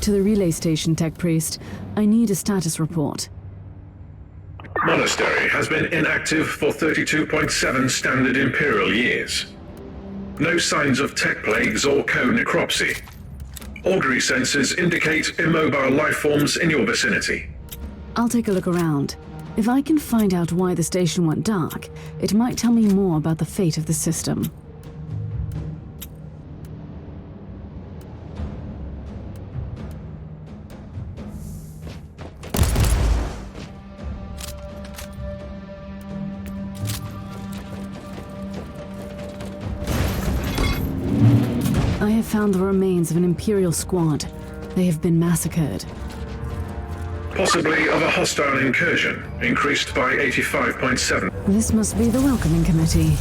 Speak to the relay station, Tech Priest. I need a status report. Monastery has been inactive for 32.7 standard Imperial years. No signs of tech plagues or co-necropsy. Augury sensors indicate immobile life forms in your vicinity. I'll take a look around. If I can find out why the station went dark, it might tell me more about the fate of the system. I have found the remains of an Imperial squad. They have been massacred. Possibly of a hostile incursion, increased by 85.7. This must be the welcoming committee.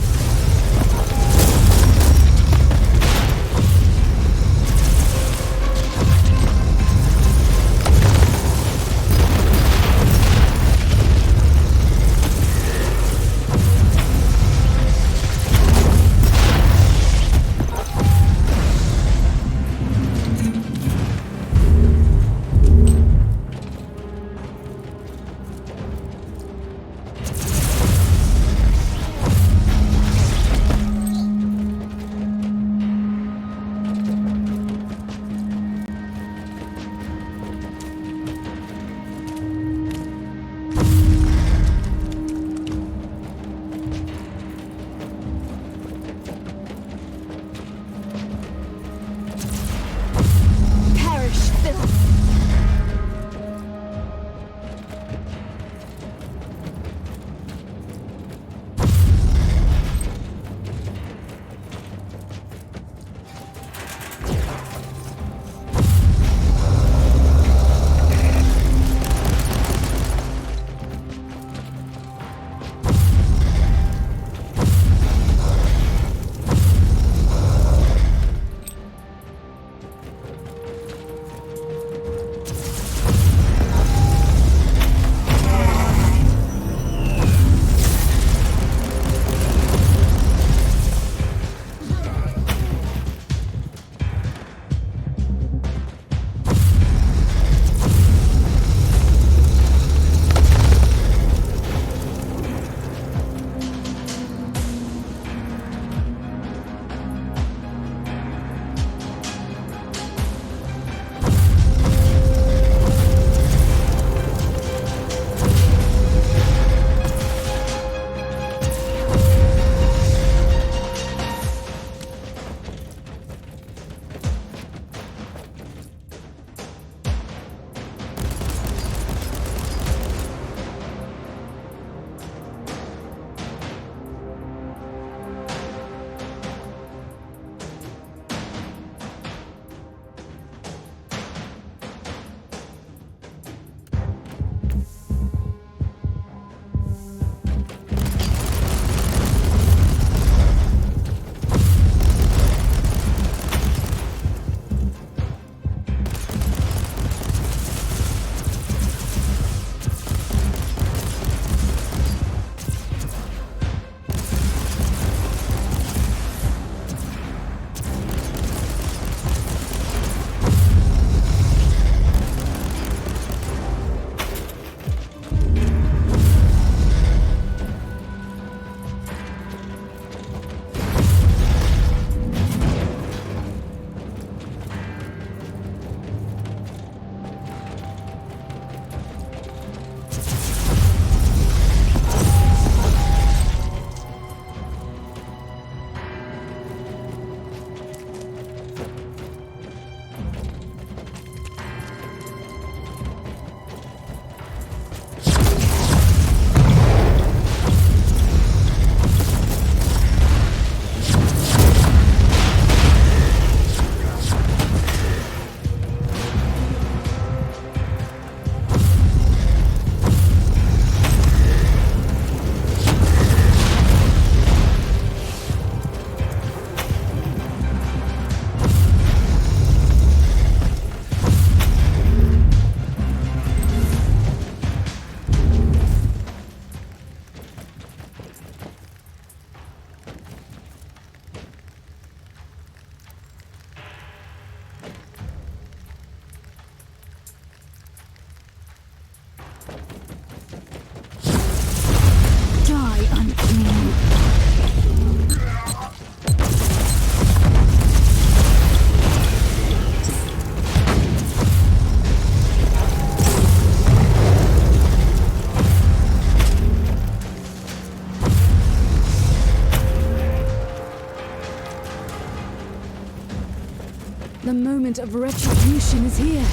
moment of retribution is here.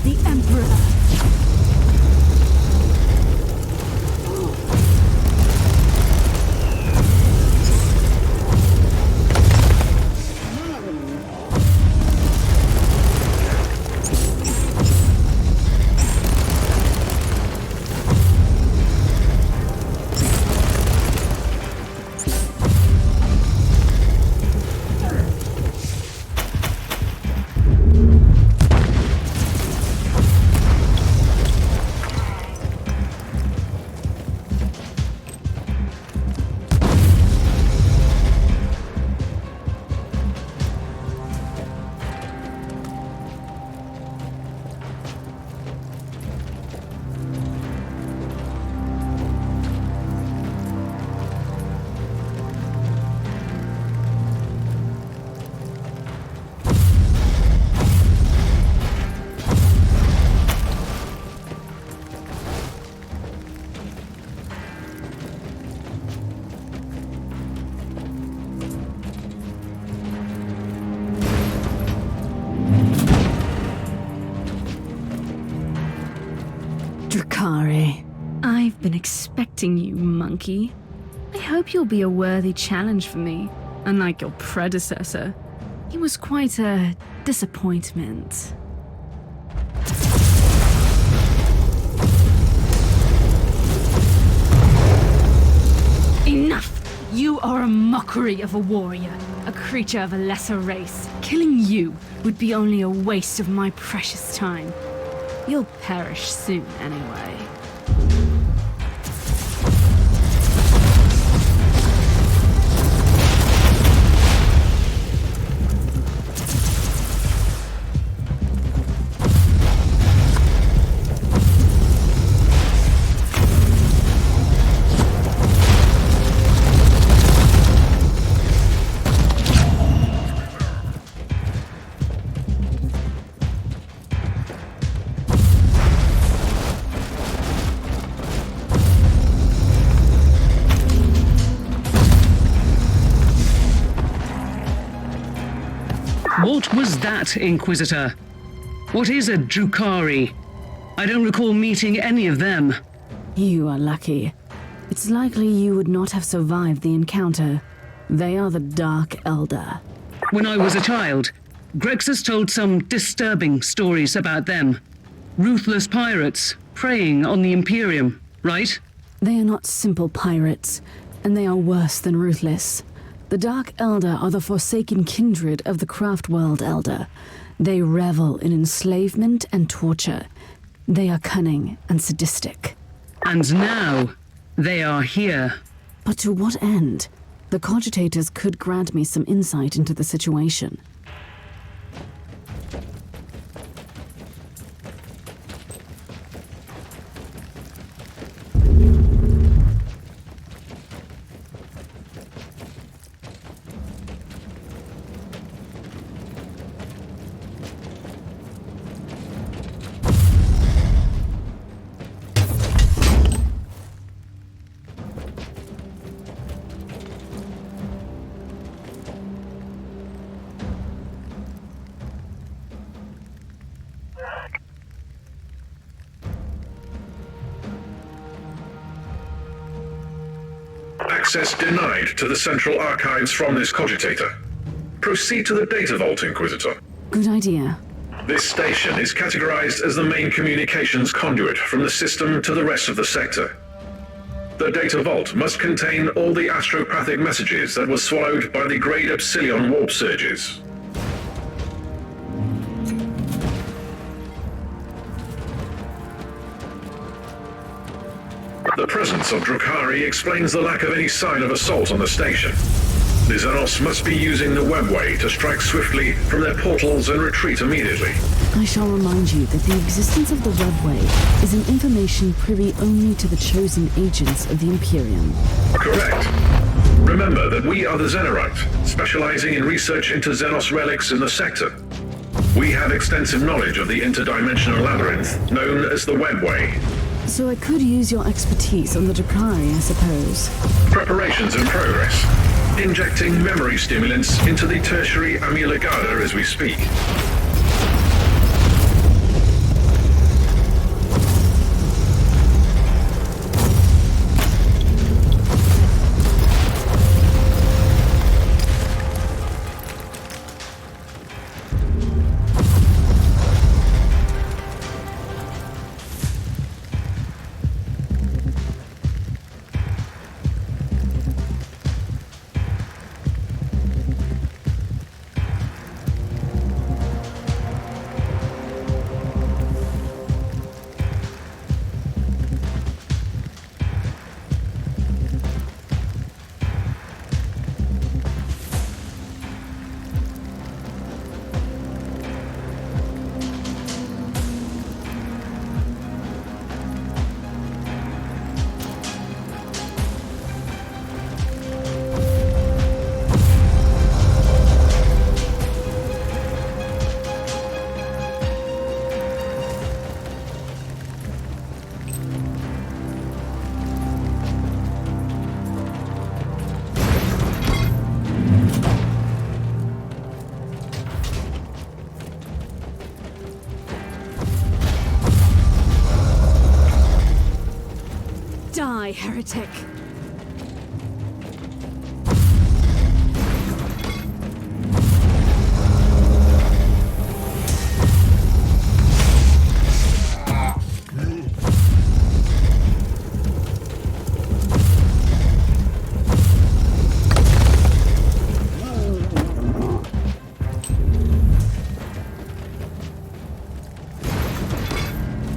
The Emperor! Drukhari. I've been expecting you, monkey. I hope you'll be a worthy challenge for me, unlike your predecessor. He was quite a disappointment. Enough! You are a mockery of a warrior, a creature of a lesser race. Killing you would be only a waste of my precious time. You'll perish soon anyway. What was that, Inquisitor? What is a Drukhari? I don't recall meeting any of them. You are lucky. It's likely you would not have survived the encounter. They are the Dark Elder. When I was a child, Grexus told some disturbing stories about them. Ruthless pirates preying on the Imperium, right? They are not simple pirates, and they are worse than ruthless. The Dark Elder are the forsaken kindred of the Craftworld Elder. They revel in enslavement and torture. They are cunning and sadistic. And now, they are here. But to what end? The cogitators could grant me some insight into the situation. Access denied to the central archives from this cogitator. Proceed to the data vault, Inquisitor. Good idea. This station is categorized as the main communications conduit from the system to the rest of the sector. The data vault must contain all the astropathic messages that were swallowed by the Grade Epsilon warp surges. The presence of Drukhari explains the lack of any sign of assault on the station. The Xenos must be using the webway to strike swiftly from their portals and retreat immediately. I shall remind you that the existence of the webway is an information privy only to the chosen agents of the Imperium. Correct. Remember that we are the Xenorite, specializing in research into Xenos relics in the sector. We have extensive knowledge of the interdimensional labyrinth, known as the webway. So I could use your expertise on the Drukhari, I suppose. Preparations in progress. Injecting memory stimulants into the tertiary amyloid as we speak. Die, heretic!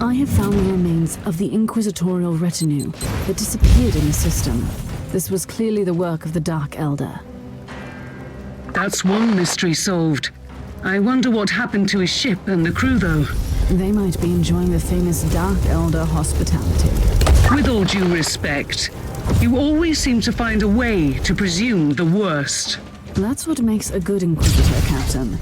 I have found the remains of the inquisitorial retinue that disappeared in the system. This was clearly the work of the Dark Elder. That's one mystery solved. I wonder what happened to his ship and the crew, though. They might be enjoying the famous Dark Elder hospitality. With all due respect, you always seem to find a way to presume the worst. That's what makes a good Inquisitor, Captain.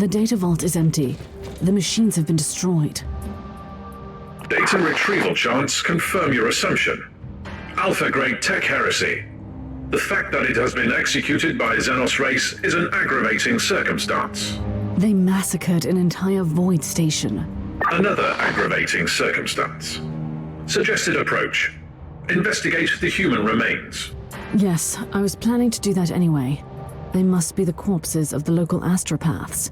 The data vault is empty. The machines have been destroyed. Data retrieval charts confirm your assumption. Alpha-grade tech heresy. The fact that it has been executed by Xenos race is an aggravating circumstance. They massacred an entire void station. Another aggravating circumstance. Suggested approach. Investigate the human remains. Yes, I was planning to do that anyway. They must be the corpses of the local astropaths.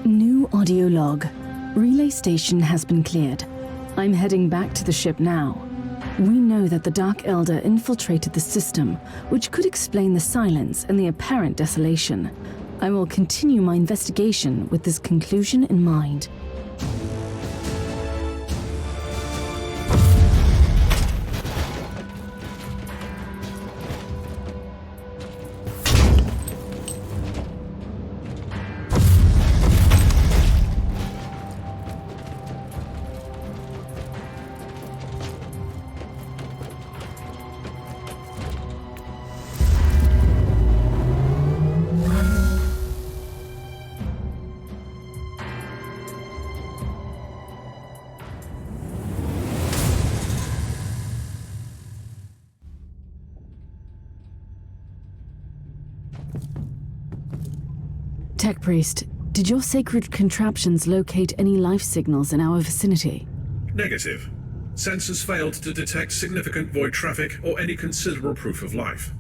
New audio log. Relay station has been cleared. I'm heading back to the ship now. We know that the Dark Elder infiltrated the system, which could explain the silence and the apparent desolation. I will continue my investigation with this conclusion in mind. Tech Priest, did your sacred contraptions locate any life signals in our vicinity? Negative. Sensors failed to detect significant void traffic or any considerable proof of life.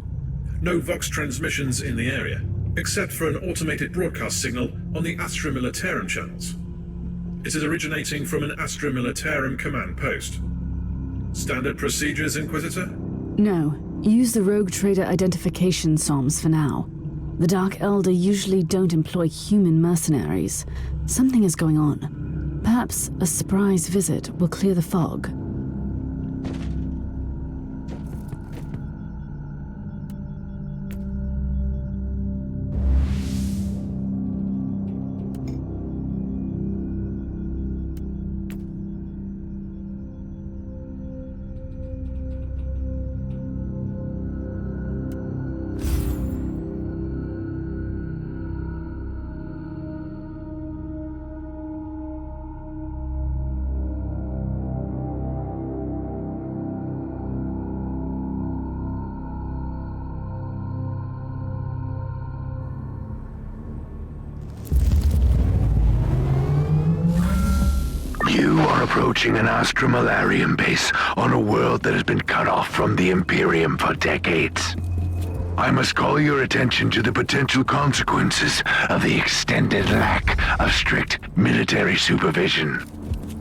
No Vox transmissions in the area, except for an automated broadcast signal on the Astra Militarum channels. It is originating from an Astra Militarum command post. Standard procedures, Inquisitor? No. Use the rogue trader identification SOMs for now. The Dark Elder usually don't employ human mercenaries. Something is going on. Perhaps a surprise visit will clear the fog. You are approaching an Astromalarian base on a world that has been cut off from the Imperium for decades. I must call your attention to the potential consequences of the extended lack of strict military supervision.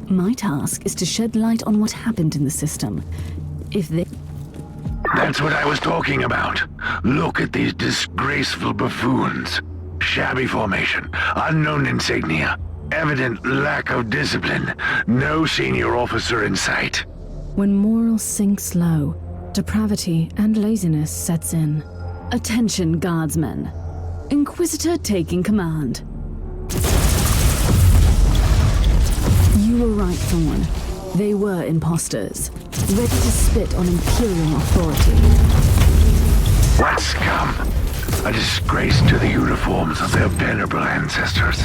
My task is to shed light on what happened in the system. That's what I was talking about. Look at these disgraceful buffoons. Shabby formation, unknown insignia, evident lack of discipline, no senior officer in sight. When morals sink low, depravity and laziness sets in. Attention, guardsmen. Inquisitor taking command. You were right, Thorn. They were imposters, ready to spit on Imperial authority. What scum! A disgrace to the uniforms of their venerable ancestors.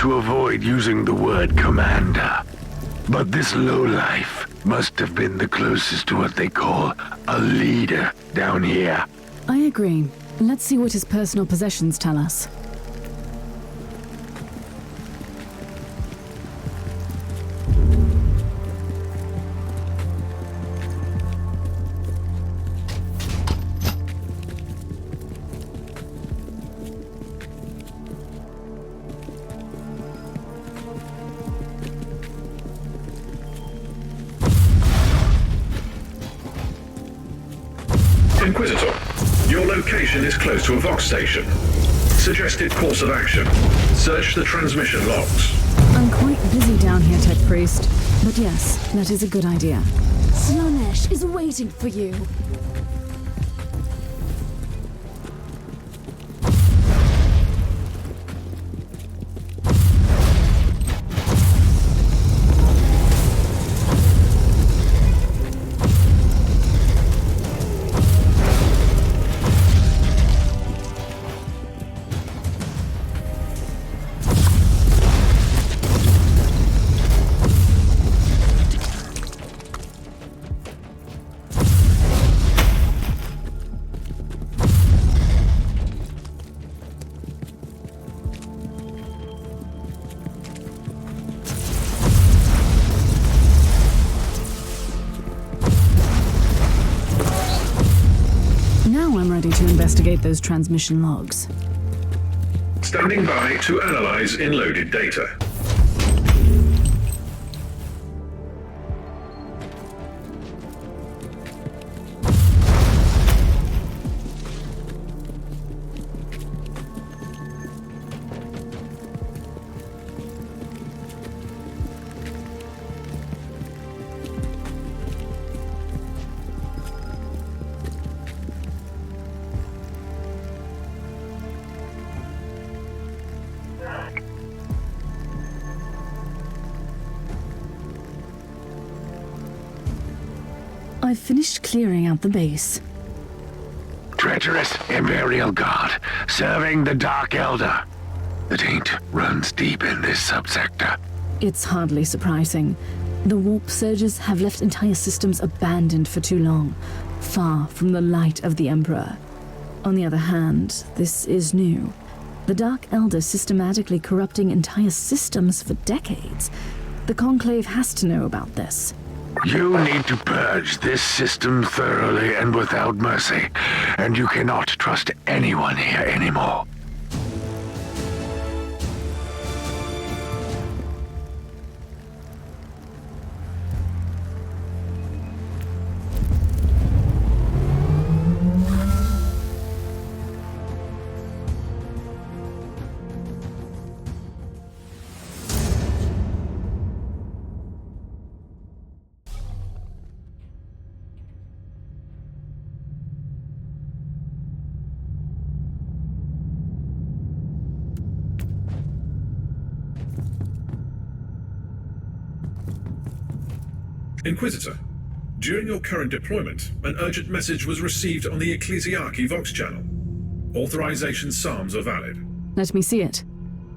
to avoid using the word commander. But this lowlife must have been the closest to what they call a leader down here. I agree. Let's see what his personal possessions tell us. Inquisitor, your location is close to a Vox station. Suggested course of action. Search the transmission logs. I'm quite busy down here, Tech Priest. But yes, that is a good idea. Slanesh is waiting for you. To investigate those transmission logs. Standing by to analyze in-loaded data. I've finished clearing out the base. Treacherous Imperial Guard, serving the Dark Elder. The taint runs deep in this subsector. It's hardly surprising. The warp surges have left entire systems abandoned for too long, far from the light of the Emperor. On the other hand, this is new. The Dark Elder systematically corrupting entire systems for decades. The Conclave has to know about this. You need to purge this system thoroughly and without mercy, and you cannot trust anyone here anymore. Inquisitor, during your current deployment, an urgent message was received on the Ecclesiarchy Vox channel. Authorization psalms are valid. Let me see it.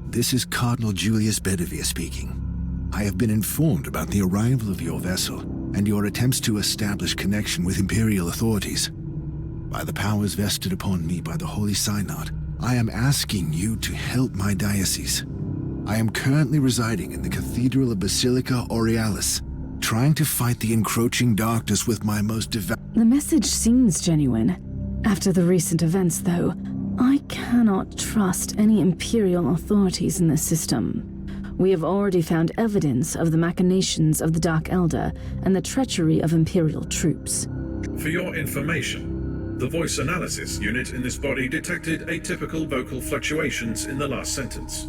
This is Cardinal Julius Bedivere speaking. I have been informed about the arrival of your vessel and your attempts to establish connection with Imperial authorities. By the powers vested upon me by the Holy Synod, I am asking you to help my diocese. I am currently residing in the Cathedral of Basilica Aurealis, trying to fight the encroaching darkness with my most devout... The message seems genuine. After the recent events, though, I cannot trust any Imperial authorities in this system. We have already found evidence of the machinations of the Dark Elder and the treachery of Imperial troops. For your information, the voice analysis unit in this body detected atypical vocal fluctuations in the last sentence.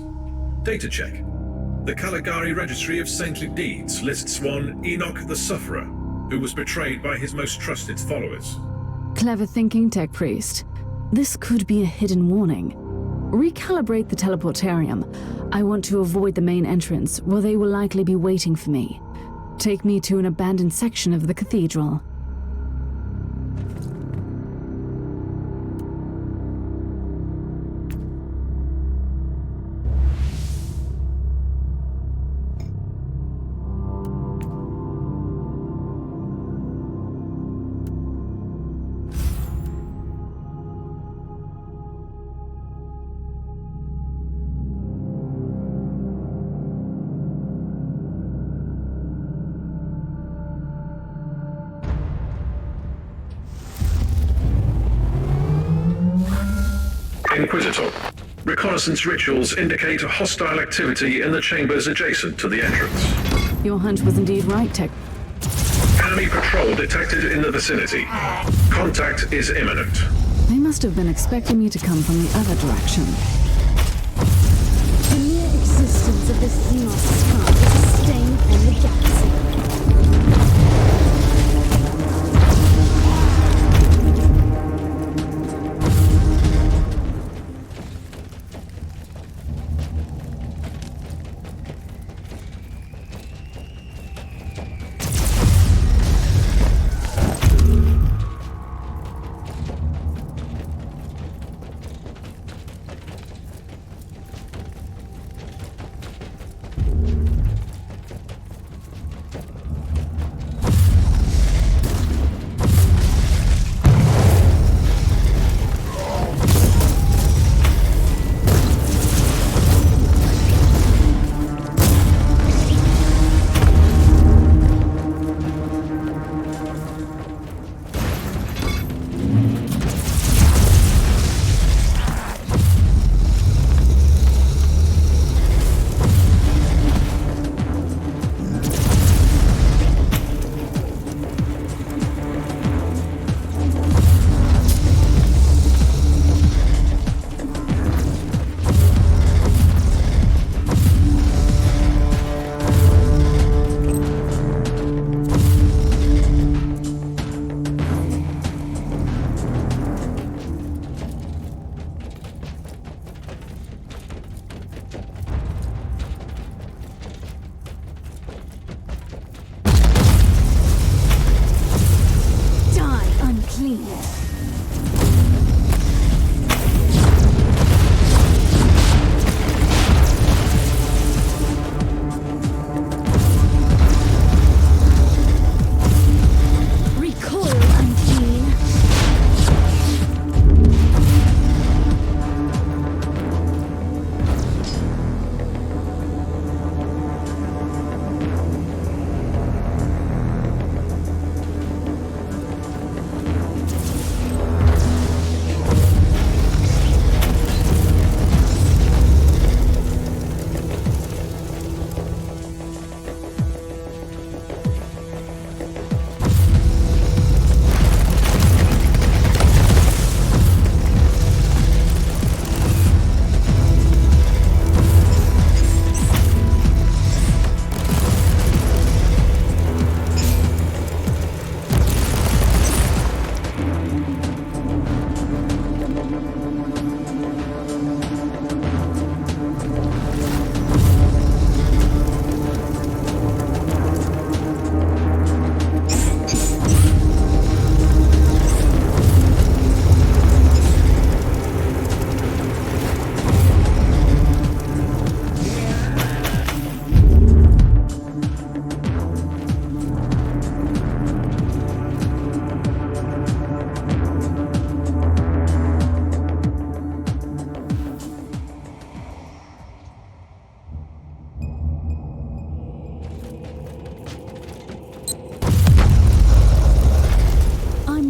Data check. The Caligari Registry of Saintly Deeds lists one Enoch the Sufferer, who was betrayed by his most trusted followers. Clever thinking, Tech Priest. This could be a hidden warning. Recalibrate the teleportarium. I want to avoid the main entrance, where they will likely be waiting for me. Take me to an abandoned section of the cathedral. Inquisitor. Reconnaissance rituals indicate hostile activity in the chambers adjacent to the entrance. Your hunch was indeed right, Tech. Enemy patrol detected in the vicinity. Contact is imminent. They must have been expecting me to come from the other direction. The mere existence of this Xenos scar is a stain on the galaxy.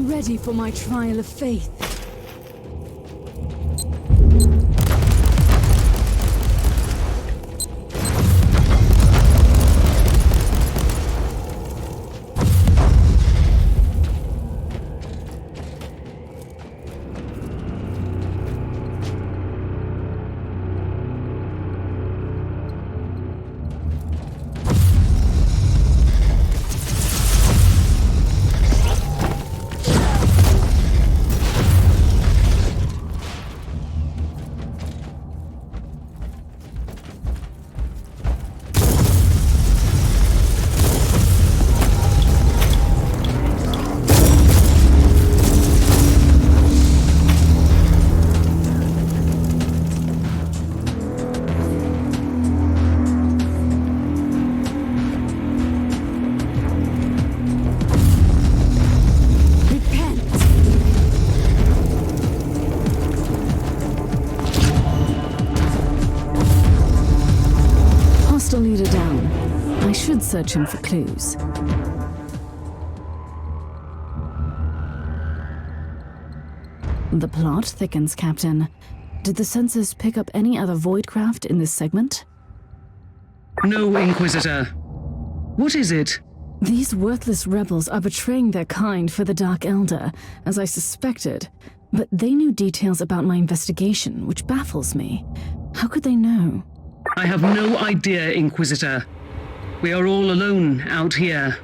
Ready for my trial of faith. Leader down. I should search him for clues. The plot thickens, Captain. Did the sensors pick up any other voidcraft in this segment? No, Inquisitor. What is it? These worthless rebels are betraying their kind for the Dark Elder, as I suspected. But they knew details about my investigation, which baffles me. How could they know? I have no idea, Inquisitor. We are all alone out here.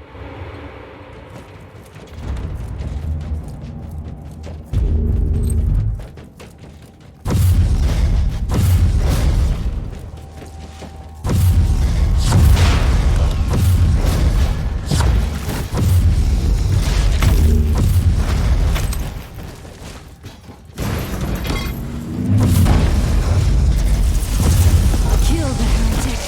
Kill the heretic.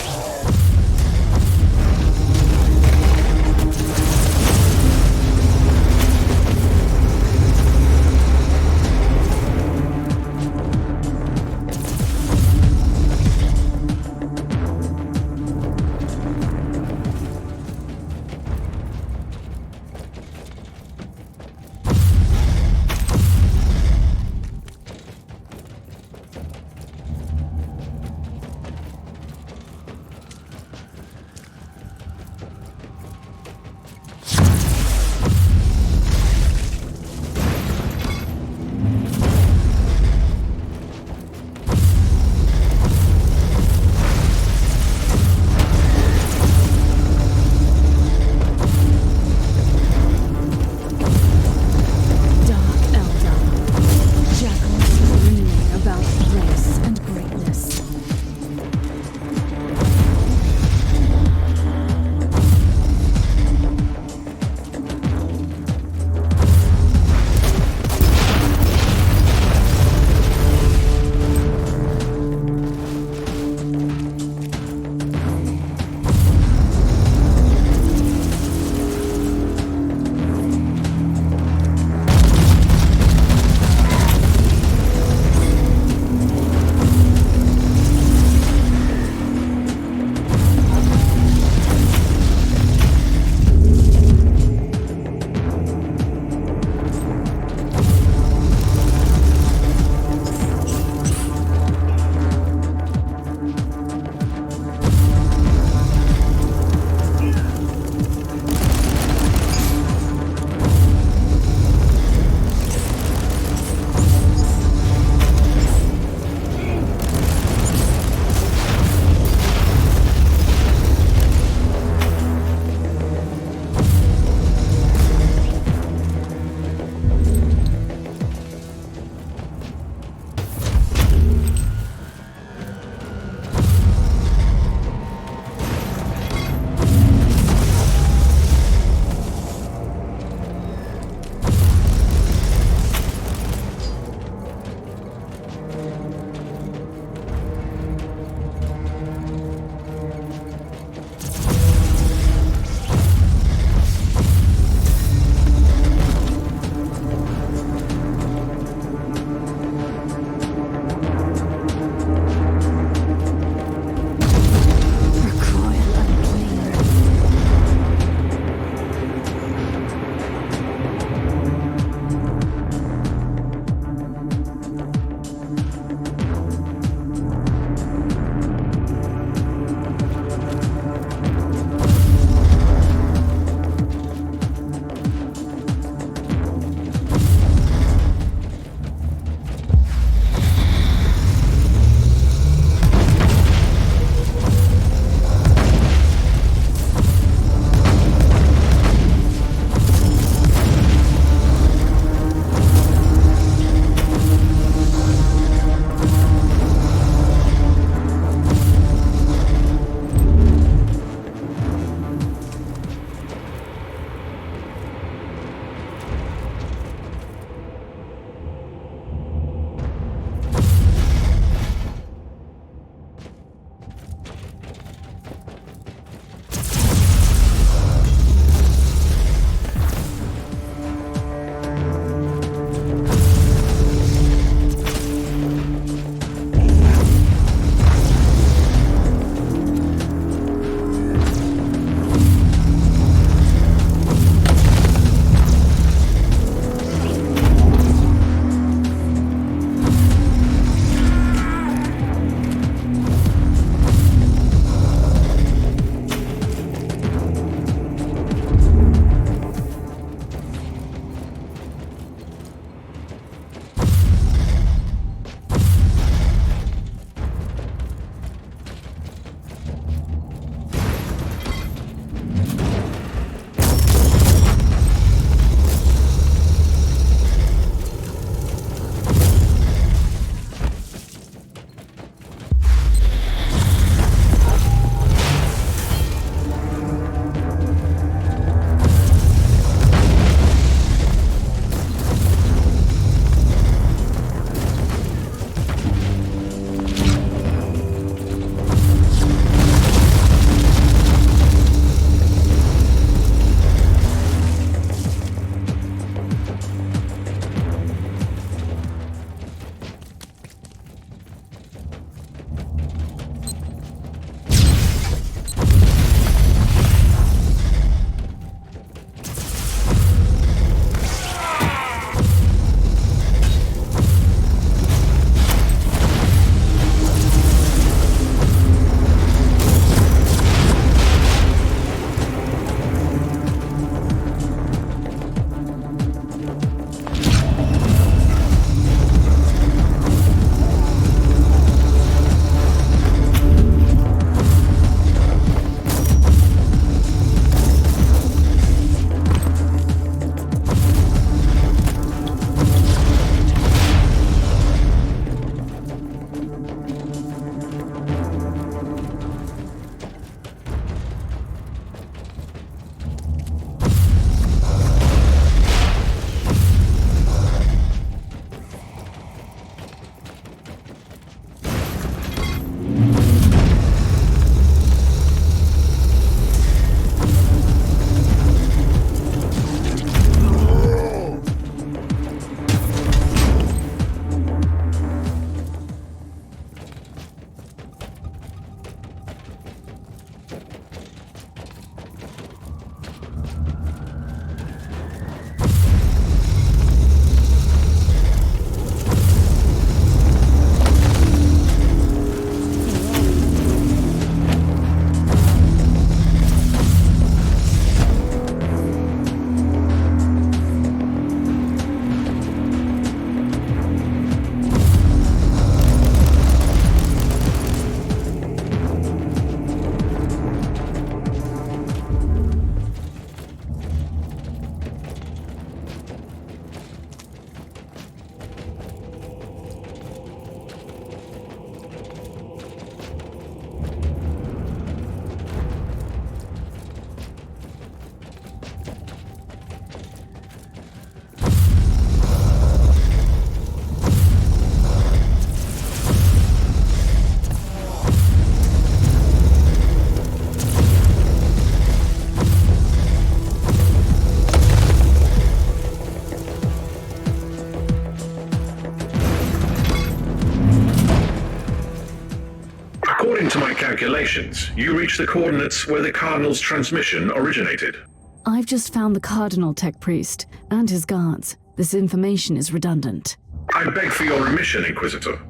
According to my calculations, you reached the coordinates where the Cardinal's transmission originated. I've just found the Cardinal Tech Priest and his guards. This information is redundant. I beg for your remission, Inquisitor.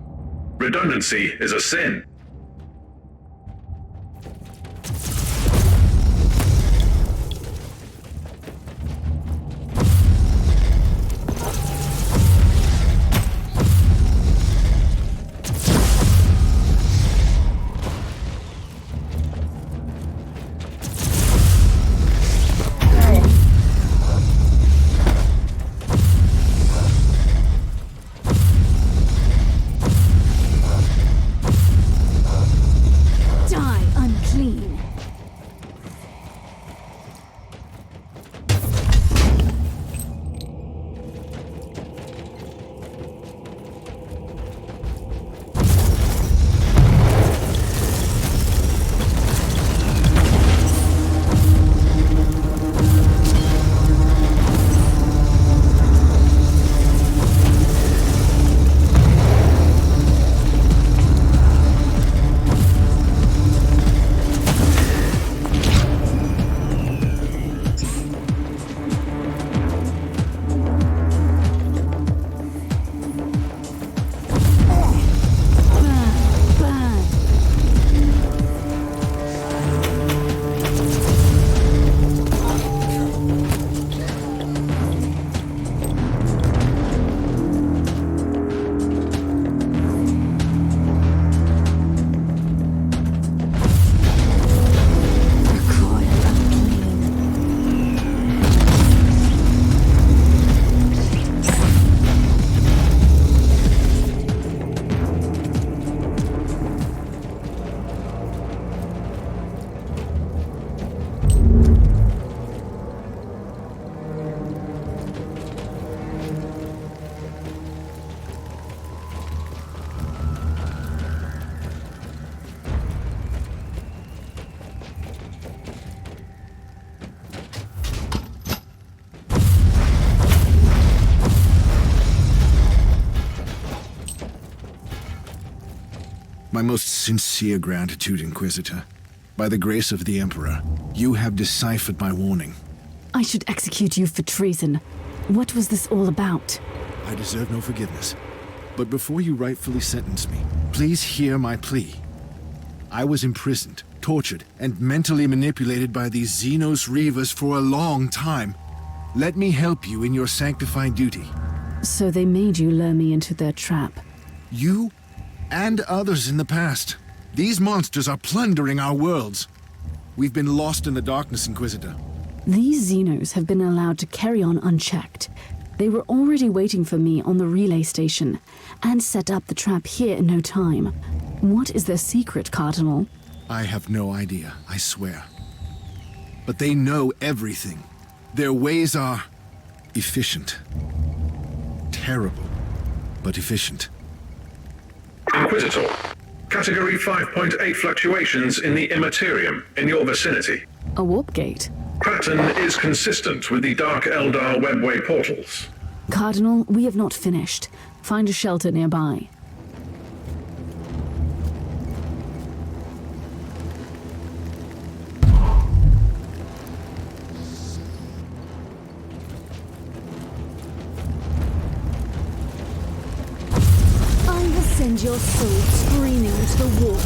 Redundancy is a sin. My most sincere gratitude, Inquisitor. By the grace of the Emperor, you have deciphered my warning. I should execute you for treason. What was this all about? I deserve no forgiveness. But before you rightfully sentence me, please hear my plea. I was imprisoned, tortured, and mentally manipulated by these Xenos Reavers for a long time. Let me help you in your sanctifying duty. So they made you lure me into their trap. You and others in the past. These monsters are plundering our worlds. We've been lost in the darkness, Inquisitor. These Xenos have been allowed to carry on unchecked. They were already waiting for me on the relay station, and set up the trap here in no time. What is their secret, Cardinal? I have no idea, I swear. But they know everything. Their ways are efficient. Terrible, but efficient. Inquisitor, Category 5.8 fluctuations in the Immaterium in your vicinity. A warp gate. Pattern is consistent with the Dark Eldar webway portals. Cardinal, we have not finished. Find a shelter nearby. I will send your soul screaming into the warp.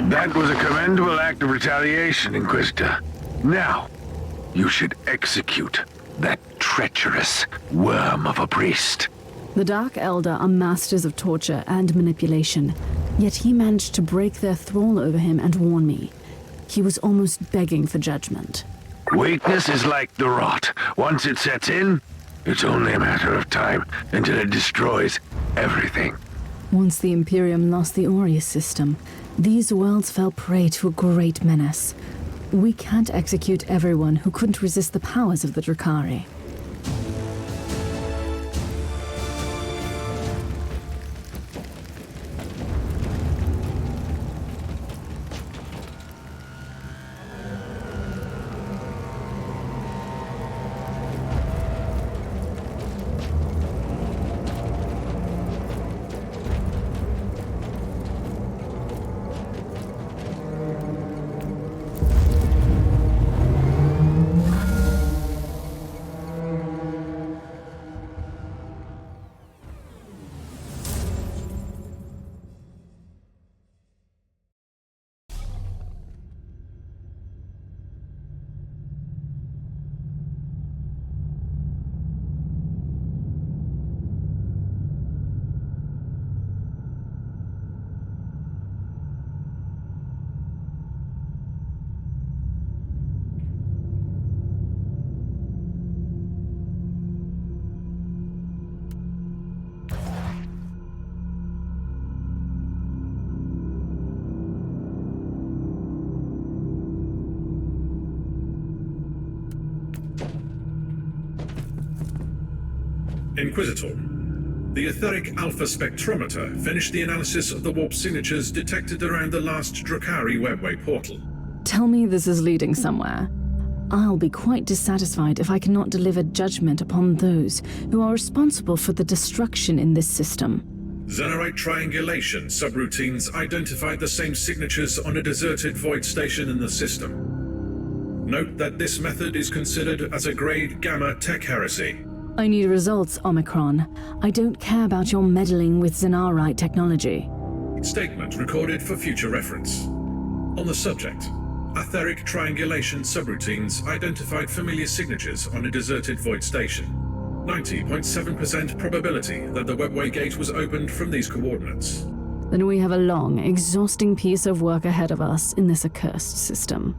That was a commendable act of retaliation, Inquisitor. Now, you should execute that treacherous worm of a priest. The Dark Eldar are masters of torture and manipulation, yet he managed to break their thrall over him and warn me. He was almost begging for judgment. Weakness is like the rot. Once it sets in, it's only a matter of time until it destroys everything. Once the Imperium lost the Aureus system, these worlds fell prey to a great menace. We can't execute everyone who couldn't resist the powers of the Drukhari. Inquisitor. The etheric alpha spectrometer finished the analysis of the warp signatures detected around the last Drukhari webway portal. Tell me this is leading somewhere. I'll be quite dissatisfied if I cannot deliver judgment upon those who are responsible for the destruction in this system. Xenorite triangulation subroutines identified the same signatures on a deserted void station in the system. Note that this method is considered as a grade Gamma tech heresy. I need results, Omicron. I don't care about your meddling with Xenorite technology. Statement recorded for future reference. On the subject, etheric triangulation subroutines identified familiar signatures on a deserted void station. 90.7% probability that the webway gate was opened from these coordinates. Then we have a long, exhausting piece of work ahead of us in this accursed system.